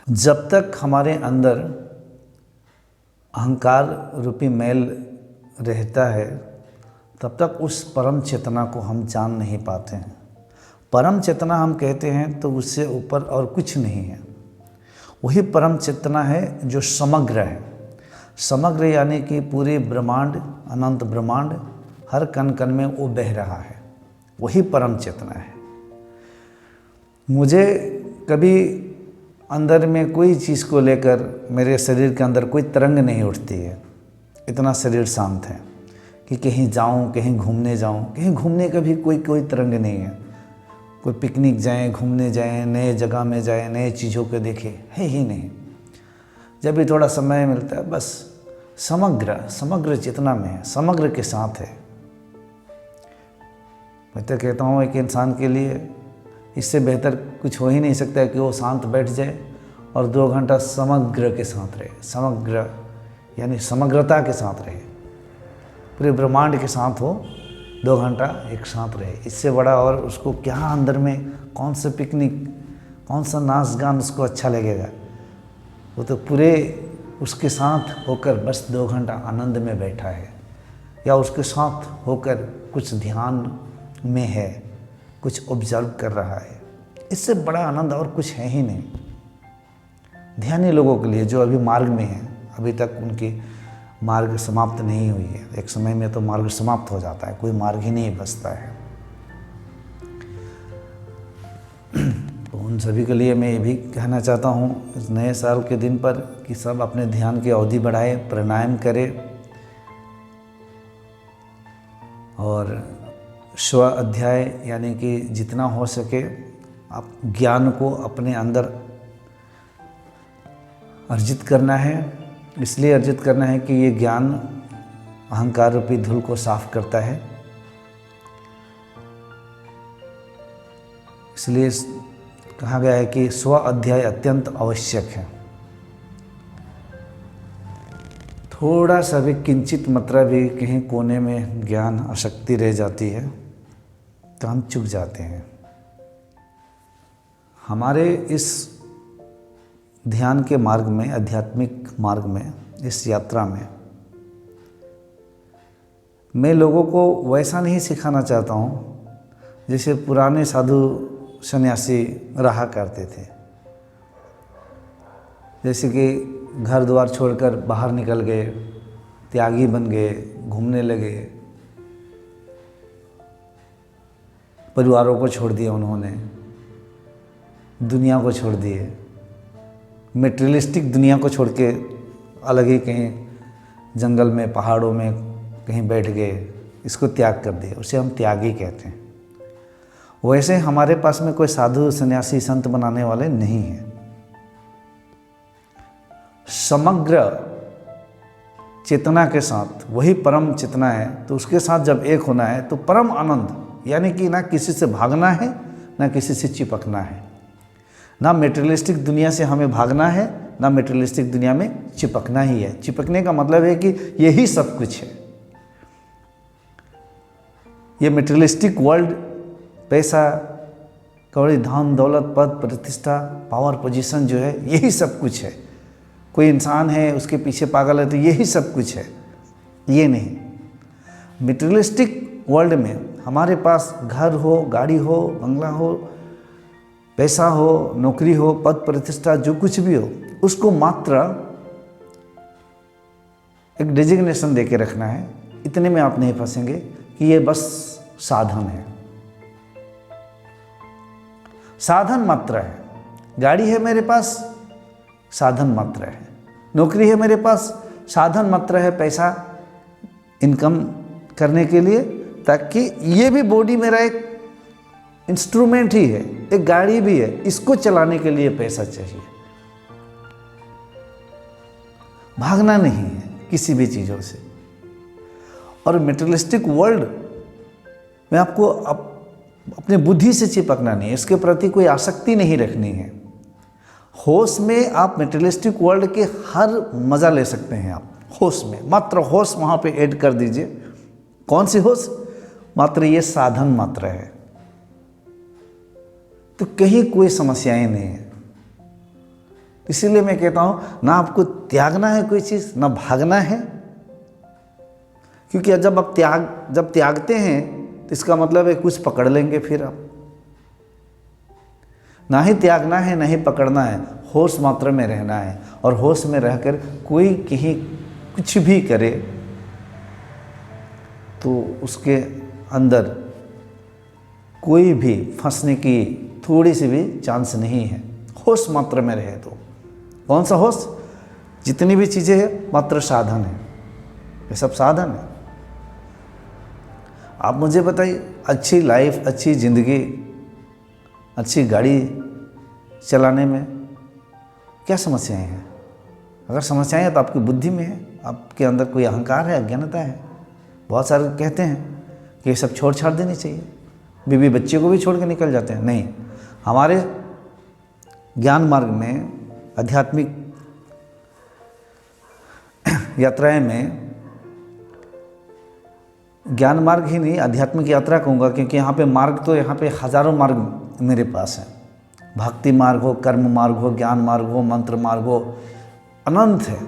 जब तक हमारे अंदर अहंकार रूपी मैल रहता है तब तक उस परम चेतना को हम जान नहीं पाते हैं। परम चेतना हम कहते हैं तो उससे ऊपर और कुछ नहीं है। वही परम चेतना है जो समग्र है। समग्र यानी कि पूरे ब्रह्मांड, अनंत ब्रह्मांड, हर कण कण में वो बह रहा है, वही परम चेतना है। मुझे कभी अंदर में कोई चीज़ को लेकर मेरे शरीर के अंदर कोई तरंग नहीं उठती है। इतना शरीर शांत है कि कहीं जाऊं, कहीं घूमने जाऊं, कहीं घूमने का भी कोई तरंग नहीं है। कोई पिकनिक जाएं, घूमने जाएं, नए जगह में जाएं, नए चीज़ों को देखें, है ही नहीं। जब भी थोड़ा समय मिलता है बस समग्र चेतना में है, समग्र के साथ है। मैं तो कहता हूँ एक इंसान के लिए इससे बेहतर कुछ हो ही नहीं सकता है कि वो शांत बैठ जाए और 2 घंटा समग्र के साथ रहे। समग्र यानी समग्रता के साथ रहे, पूरे ब्रह्मांड के साथ हो 2 घंटा एक साथ रहे। इससे बड़ा और उसको क्या अंदर में कौन सा पिकनिक, कौन सा नाच गान उसको अच्छा लगेगा। वो तो पूरे उसके साथ होकर बस 2 घंटा आनंद में बैठा है, या उसके साथ होकर कुछ ध्यान में है, कुछ ऑब्जर्व कर रहा है। इससे बड़ा आनंद और कुछ है ही नहीं। ध्यानी लोगों के लिए जो अभी मार्ग में हैं, अभी तक उनकी मार्ग समाप्त नहीं हुई है। एक समय में तो मार्ग समाप्त हो जाता है, कोई मार्ग ही नहीं बचता है। तो उन सभी के लिए मैं ये भी कहना चाहता हूँ इस नए साल के दिन पर कि सब अपने ध्यान की अवधि बढ़ाए, प्राणायाम करें और स्व अध्याय यानी कि जितना हो सके आप ज्ञान को अपने अंदर अर्जित करना है। इसलिए अर्जित करना है कि ये ज्ञान अहंकार रूपी धूल को साफ करता है। इसलिए कहा गया है कि स्व अध्याय अत्यंत आवश्यक है। थोड़ा सा भी किंचित मात्रा भी कहीं कोने में ज्ञान आसक्ति रह जाती है तो हम चूक जाते हैं। हमारे इस ध्यान के मार्ग में, आध्यात्मिक मार्ग में, इस यात्रा में मैं लोगों को वैसा नहीं सिखाना चाहता हूँ जैसे पुराने साधु सन्यासी रहा करते थे। जैसे कि घर द्वार छोड़कर बाहर निकल गए, त्यागी बन गए, घूमने लगे, परिवारों को छोड़ दिया उन्होंने, दुनिया को छोड़ दिए, मेटेरियलिस्टिक दुनिया को छोड़ के अलग ही कहीं जंगल में, पहाड़ों में कहीं बैठ गए, इसको त्याग कर दिया। उसे हम त्यागी कहते हैं। वैसे हमारे पास में कोई साधु सन्यासी संत बनाने वाले नहीं हैं। समग्र चेतना के साथ, वही परम चेतना है, तो उसके साथ जब एक होना है तो परम आनंद, यानी कि ना किसी से भागना है, ना किसी से चिपकना है, ना मेटेरियलिस्टिक दुनिया से हमें भागना है, ना मेटेरियलिस्टिक दुनिया में चिपकना ही है। चिपकने का मतलब है कि यही सब कुछ है। ये मेटेरियलिस्टिक वर्ल्ड, पैसा कौड़ी, धन दौलत, पद प्रतिष्ठा, पावर पोजीशन जो है, यही सब कुछ है। कोई इंसान है उसके पीछे पागल है तो यही सब कुछ है, ये नहीं। मेटेरियलिस्टिक वर्ल्ड में हमारे पास घर हो, गाड़ी हो, बंगला हो, पैसा हो, नौकरी हो, पद प्रतिष्ठा, जो कुछ भी हो, उसको मात्र एक डिजिग्नेशन देके रखना है। इतने में आप नहीं फंसेंगे कि ये बस साधन है, साधन मात्र है। गाड़ी है मेरे पास, साधन मात्र है। नौकरी है मेरे पास, साधन मात्र है, पैसा इनकम करने के लिए, ताकि ये भी बॉडी मेरा एक इंस्ट्रूमेंट ही है, एक गाड़ी भी है, इसको चलाने के लिए पैसा चाहिए। भागना नहीं है किसी भी चीज़ों से। और मेटेरियलिस्टिक वर्ल्ड में आपको अपने बुद्धि से चिपकना नहीं है, इसके प्रति कोई आसक्ति नहीं रखनी है। होश में आप मेटेरियलिस्टिक वर्ल्ड के हर मज़ा ले सकते हैं। आप होश में, मात्र होश वहाँ पे ऐड कर दीजिए। कौन सी होश? मात्र ये साधन मात्र है, तो कहीं कोई समस्याएं नहीं है। इसीलिए मैं कहता हूँ ना आपको त्यागना है कोई चीज़, ना भागना है। क्योंकि जब आप जब त्यागते हैं तो इसका मतलब है कुछ पकड़ लेंगे फिर आप। ना ही त्यागना है, ना ही पकड़ना है, होश मात्र में रहना है। और होश में रहकर कोई कहीं कुछ भी करे तो उसके अंदर कोई भी फंसने की थोड़ी सी भी चांस नहीं है। होश मात्र में रहे तो। कौन सा होश? जितनी भी चीज़ें हैं मात्र साधन है, ये सब साधन है। आप मुझे बताइए, अच्छी लाइफ, अच्छी ज़िंदगी, अच्छी गाड़ी चलाने में क्या समस्याएं हैं? अगर समस्याएं हैं तो आपकी बुद्धि में है, आपके अंदर कोई अहंकार है, अज्ञानता है। बहुत सारे कहते हैं कि ये सब छोड़ छाड़ देनी चाहिए, बीवी बच्चे को भी छोड़ के निकल जाते हैं। नहीं, हमारे ज्ञान मार्ग में, आध्यात्मिक यात्राएं में, ज्ञान मार्ग ही नहीं आध्यात्मिक यात्रा कहूँगा, क्योंकि यहाँ पे मार्ग तो यहाँ पे हज़ारों मार्ग मेरे पास हैं। भक्ति मार्ग हो, कर्म मार्ग हो, ज्ञान मार्ग हो, मंत्र मार्ग हो, अनंत है।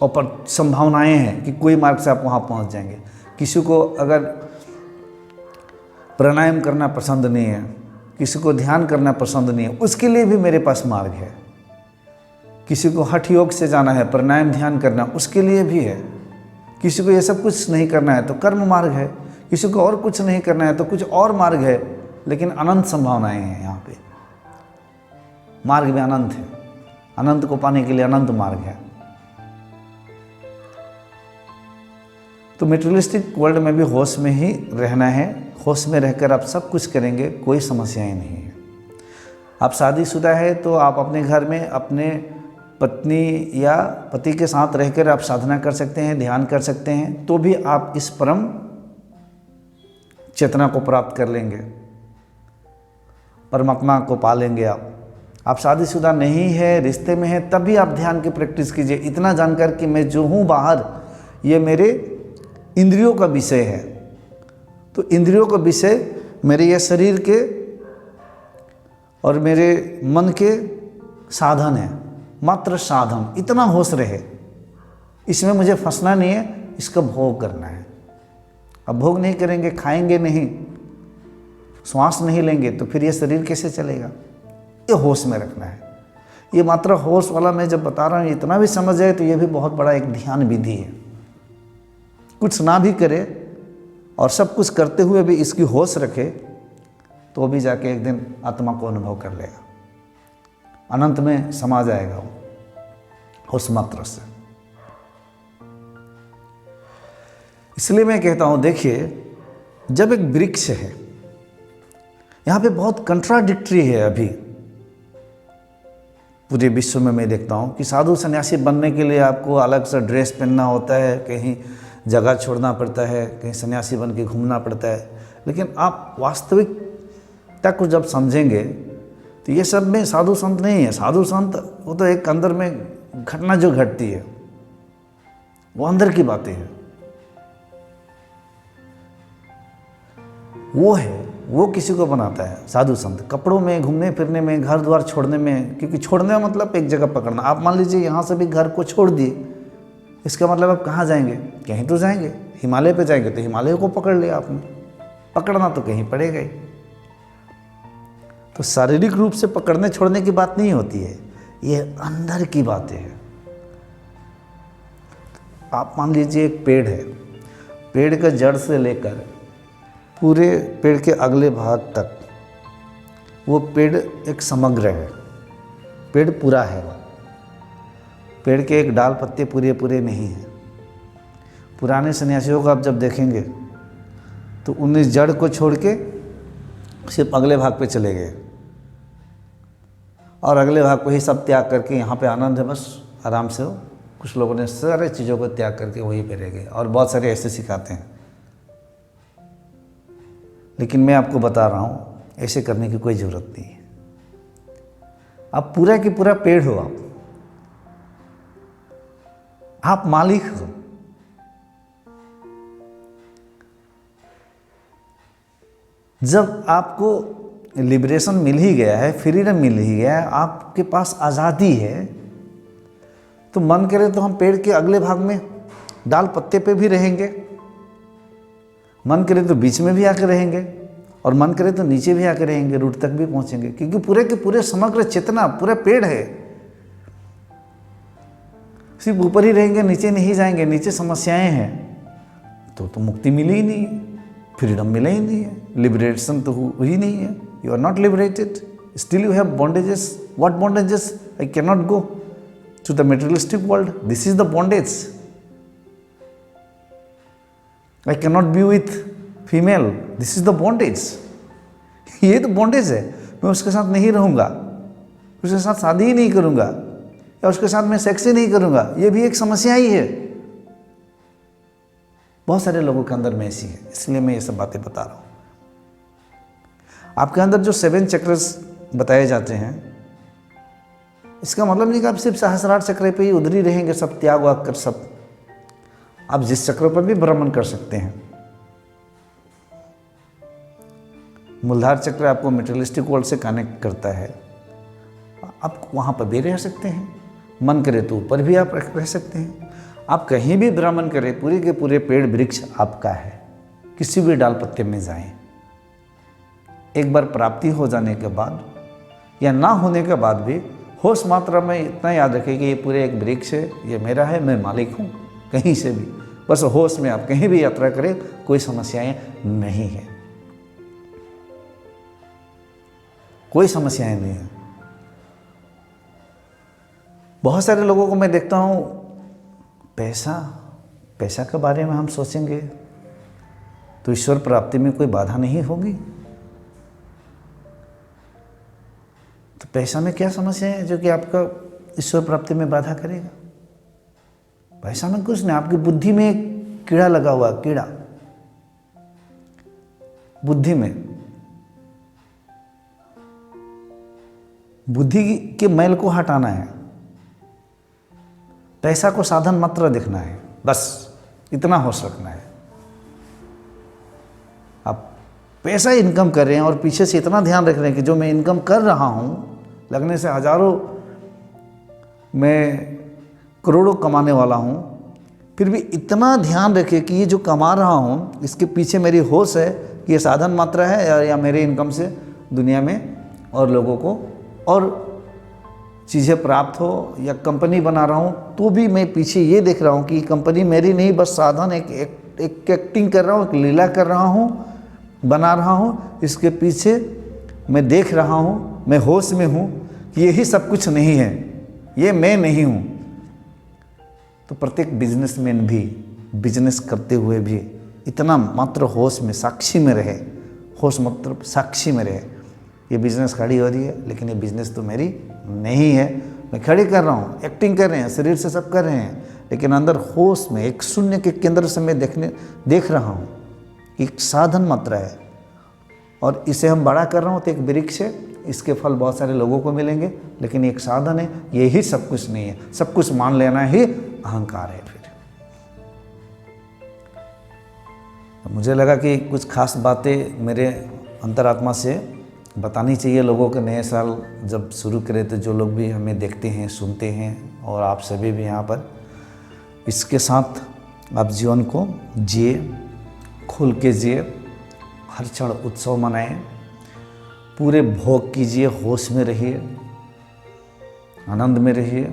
और पर संभावनाएँ हैं कि कोई मार्ग से आप वहाँ पहुँच जाएंगे। किसी को अगर प्राणायाम करना पसंद नहीं है, किसी को ध्यान करना पसंद नहीं है, उसके लिए भी मेरे पास मार्ग है। किसी को हठ योग से जाना है, प्राणायाम ध्यान करना, उसके लिए भी है। किसी को ये सब कुछ नहीं करना है तो कर्म मार्ग है। किसी को और कुछ नहीं करना है तो कुछ और मार्ग है। लेकिन अनंत संभावनाएं हैं यहाँ पे, मार्ग में अनंत है। अनंत को पाने के लिए अनंत मार्ग है। तो मेटेरियलिस्टिक वर्ल्ड में भी होश में ही रहना है। होश में रहकर आप सब कुछ करेंगे, कोई समस्याएं नहीं है। आप शादीशुदा है तो आप अपने घर में अपने पत्नी या पति के साथ रहकर आप साधना कर सकते हैं, ध्यान कर सकते हैं, तो भी आप इस परम चेतना को प्राप्त कर लेंगे, परमात्मा को पालेंगे आप शादीशुदा नहीं है, रिश्ते में है, तब भी आप ध्यान की प्रैक्टिस कीजिए, इतना जानकर कि मैं जो हूँ बाहर, ये मेरे इंद्रियों का विषय है। तो इंद्रियों का विषय मेरे ये शरीर के और मेरे मन के साधन है, मात्र साधन। इतना होश रहे, इसमें मुझे फंसना नहीं है, इसका भोग करना है। अब भोग नहीं करेंगे, खाएंगे नहीं, श्वास नहीं लेंगे, तो फिर ये शरीर कैसे चलेगा? ये होश में रखना है। ये मात्र होश वाला मैं जब बता रहा हूँ, इतना भी समझ जाए तो ये भी बहुत बड़ा एक ध्यान विधि है। कुछ ना भी करे और सब कुछ करते हुए भी इसकी होश रखे, तो भी जाके एक दिन आत्मा को अनुभव कर लेगा, अनंत में समा जाएगा वो होश मात्र से। इसलिए मैं कहता हूँ, देखिए, जब एक वृक्ष है, यहाँ पे बहुत कंट्राडिक्टरी है अभी पूरे विश्व में। मैं देखता हूँ कि साधु सन्यासी बनने के लिए आपको अलग से ड्रेस पहनना होता है, कहीं जगह छोड़ना पड़ता है, कहीं सन्यासी बन के घूमना पड़ता है। लेकिन आप वास्तविकता को जब समझेंगे तो ये सब में साधु संत नहीं है। साधु संत वो तो एक अंदर में घटना जो घटती है, वो अंदर की बातें हैं, वो है, वो किसी को बनाता है साधु संत। कपड़ों में, घूमने फिरने में, घर द्वार छोड़ने में, क्योंकि छोड़ने का मतलब एक जगह पकड़ना। आप मान लीजिए यहाँ से भी घर को छोड़ दिए, इसका मतलब आप कहाँ जाएंगे? कहीं तो जाएंगे, हिमालय पे जाएंगे तो हिमालय को पकड़ लिया आपने, पकड़ना तो कहीं पड़ेगा ही। तो शारीरिक रूप से पकड़ने छोड़ने की बात नहीं होती है, ये अंदर की बातें हैं। आप मान लीजिए एक पेड़ है, पेड़ का जड़ से लेकर पूरे पेड़ के अगले भाग तक वो पेड़ एक समग्र है, पेड़ पूरा है। पेड़ के एक डाल पत्ते पूरे पूरे नहीं हैं। पुराने सन्यासियों को आप जब देखेंगे तो उन्हें जड़ को छोड़ के सिर्फ अगले भाग पे चले गए, और अगले भाग को ही सब त्याग करके यहाँ पे आनंद है, बस आराम से हो। कुछ लोगों ने सारे चीज़ों को त्याग करके वहीं पे रह गए, और बहुत सारे ऐसे सिखाते हैं। लेकिन मैं आपको बता रहा हूँ, ऐसे करने की कोई ज़रूरत नहीं है। आप पूरा की पूरा पेड़ हो, आप मालिक हो। जब आपको लिबरेशन मिल ही गया है, फ्रीडम मिल ही गया है, आपके पास आज़ादी है, तो मन करे तो हम पेड़ के अगले भाग में डाल पत्ते पे भी रहेंगे, मन करे तो बीच में भी आकर रहेंगे, और मन करे तो नीचे भी आकर रहेंगे, रूट तक भी पहुंचेंगे, क्योंकि पूरे के पूरे समग्र चेतना पूरा पेड़ है। सिर्फ ऊपर ही रहेंगे, नीचे नहीं जाएंगे, नीचे समस्याएं हैं, तो मुक्ति मिली ही नहीं है, फ्रीडम मिला ही नहीं है, लिबरेशन तो हुई नहीं है। You are not liberated, still you have bondages. What bondages? I can not go to the materialistic world, this is the bondage. I can not be with female, this is the bondage. ये तो bondage है। मैं उसके साथ नहीं रहूँगा, उसके साथ शादी ही नहीं करूँगा, या उसके साथ मैं सेक्स ही नहीं करूँगा, ये भी एक समस्या ही है। बहुत सारे लोगों के अंदर में ऐसी है, इसलिए मैं ये सब बातें बता रहा हूँ। आपके अंदर जो 7 चक्रस बताए जाते हैं, इसका मतलब नहीं कि आप सिर्फ सहस्रार चक्र पे ही उधर ही रहेंगे, सब त्याग वाग कर सब। आप जिस चक्र पर भी भ्रमण कर सकते हैं। मूलधार चक्र आपको मेटेरियलिस्टिक वर्ल्ड से कनेक्ट करता है, आप वहाँ पर भी रह सकते हैं। मन करे तो ऊपर भी आप रह सकते हैं। आप कहीं भी भ्रमण करें, पूरे के पूरे पेड़ वृक्ष आपका है, किसी भी डाल पत्ते में जाएं। एक बार प्राप्ति हो जाने के बाद या ना होने के बाद भी होश मात्रा में इतना याद रखें कि ये पूरे एक वृक्ष है, ये मेरा है, मैं मालिक हूँ। कहीं से भी बस होश में आप कहीं भी यात्रा करें, कोई समस्याएं नहीं है, कोई समस्याएं नहीं है। बहुत सारे लोगों को मैं देखता हूँ, पैसा के बारे में हम सोचेंगे तो ईश्वर प्राप्ति में कोई बाधा नहीं होगी। तो पैसा में क्या समस्या है जो कि आपका ईश्वर प्राप्ति में बाधा करेगा? पैसा में कुछ नहीं, आपकी बुद्धि में एक कीड़ा लगा हुआ, कीड़ा बुद्धि में। बुद्धि के मैल को हटाना है, पैसा को साधन मात्र देखना है, बस इतना होश रखना है। आप पैसा इनकम कर रहे हैं और पीछे से इतना ध्यान रख रहे हैं कि जो मैं इनकम कर रहा हूँ, लगने से हजारों, मैं करोड़ों कमाने वाला हूँ, फिर भी इतना ध्यान रखें कि ये जो कमा रहा हूँ इसके पीछे मेरी होश है कि ये साधन मात्र है, या मेरे इनकम से दुनिया में और लोगों को और चीज़ें प्राप्त हो, या कंपनी बना रहा हूँ तो भी मैं पीछे ये देख रहा हूँ कि कंपनी मेरी नहीं, बस साधन, एक एक्टिंग कर रहा हूँ, एक लीला कर रहा हूँ, बना रहा हूँ, इसके पीछे मैं देख रहा हूँ, मैं होश में हूँ कि यही सब कुछ नहीं है, ये मैं नहीं हूँ। तो प्रत्येक बिजनेसमैन भी बिजनेस करते हुए भी इतना मात्र होश में, साक्षी में रहे, होश मात्र साक्षी में रहे। ये बिजनेस खड़ी हो रही है, लेकिन ये बिजनेस तो मेरी नहीं है, मैं खड़ी कर रहा हूँ, एक्टिंग कर रहे हैं, शरीर से सब कर रहे हैं, लेकिन अंदर होश में एक शून्य के केंद्र से मैं देख रहा हूँ, एक साधन मात्र है और इसे हम बड़ा कर रहा हूँ तो एक वृक्ष है, इसके फल बहुत सारे लोगों को मिलेंगे, लेकिन एक साधन है, यही सब कुछ नहीं है। सब कुछ मान लेना ही अहंकार है। फिर मुझे लगा कि कुछ खास बातें मेरे अंतरात्मा से बतानी चाहिए लोगों के। नए साल जब शुरू करें तो जो लोग भी हमें देखते हैं, सुनते हैं, और आप सभी भी यहाँ पर, इसके साथ आप जीवन को जिए, खुल के जिए, हर क्षण उत्सव मनाएं, पूरे भोग कीजिए, होश में रहिए, आनंद में रहिए।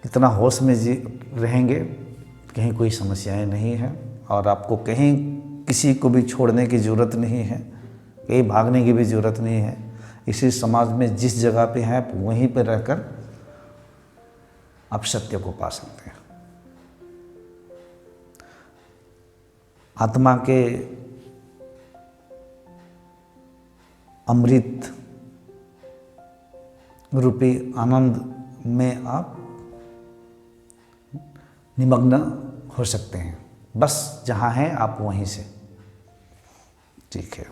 इतना होश में रहेंगे, कहीं कोई समस्याएं नहीं है, और आपको कहीं किसी को भी छोड़ने की ज़रूरत नहीं है, कहीं भागने की भी ज़रूरत नहीं है। इसी समाज में जिस जगह पे हैं आप वहीं पर रहकर आप सत्य को पा सकते हैं। आत्मा के अमृत रूपी आनंद में आप निमग्न हो सकते हैं। बस जहाँ हैं आप वहीं से, ठीक है।